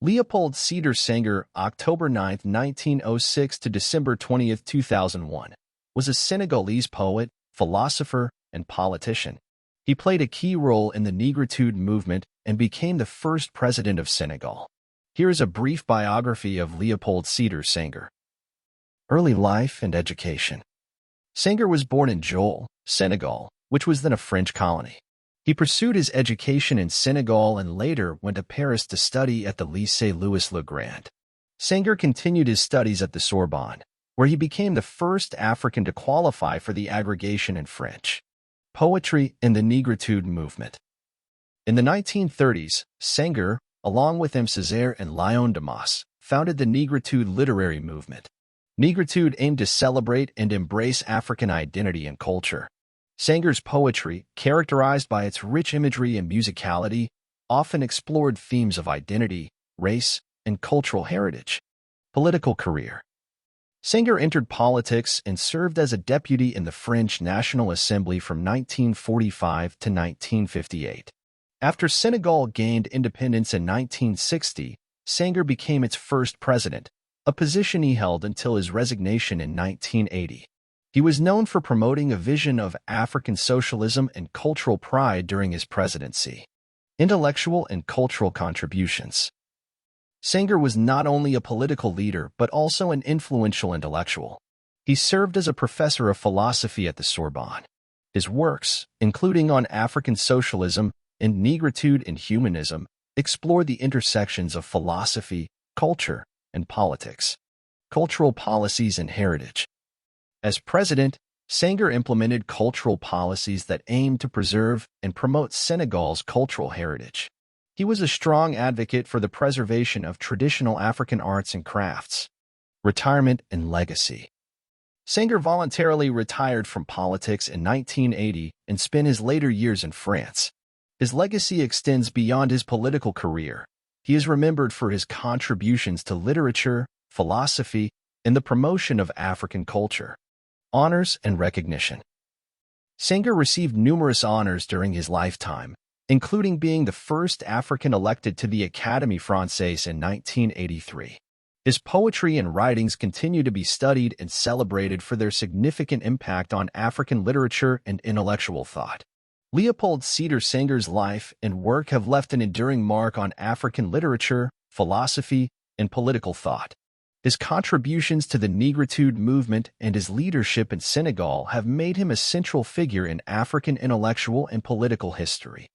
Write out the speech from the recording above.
Léopold Sédar Senghor, October 9, 1906 to December 20, 2001, was a Senegalese poet, philosopher, and politician. He played a key role in the Negritude movement and became the first president of Senegal. Here is a brief biography of Léopold Sédar Senghor. Early life and education. Senghor was born in Joal, Senegal, which was then a French colony. He pursued his education in Senegal and later went to Paris to study at the Lycée Louis le Grand. Senghor continued his studies at the Sorbonne, where he became the first African to qualify for the aggregation in French. Poetry in the Negritude movement. In the 1930s, Senghor, along with M. Césaire and Léon Damas, founded the Negritude literary movement. Negritude aimed to celebrate and embrace African identity and culture. Senghor's poetry, characterized by its rich imagery and musicality, often explored themes of identity, race, and cultural heritage. Political career. Senghor entered politics and served as a deputy in the French National Assembly from 1945 to 1958. After Senegal gained independence in 1960, Senghor became its first president, a position he held until his resignation in 1980. He was known for promoting a vision of African socialism and cultural pride during his presidency. Intellectual and cultural contributions. Senghor was not only a political leader but also an influential intellectual. He served as a professor of philosophy at the Sorbonne. His works, including on African socialism and Negritude and humanism, explore the intersections of philosophy, culture, and politics. Cultural policies and heritage. As president, Senghor implemented cultural policies that aimed to preserve and promote Senegal's cultural heritage. He was a strong advocate for the preservation of traditional African arts and crafts. Retirement and legacy. Senghor voluntarily retired from politics in 1980 and spent his later years in France. His legacy extends beyond his political career. He is remembered for his contributions to literature, philosophy, and the promotion of African culture. Honors and recognition. Senghor received numerous honors during his lifetime, including being the first African elected to the Académie Française in 1983. His poetry and writings continue to be studied and celebrated for their significant impact on African literature and intellectual thought. Léopold Sédar Senghor's life and work have left an enduring mark on African literature, philosophy, and political thought. His contributions to the Negritude movement and his leadership in Senegal have made him a central figure in African intellectual and political history.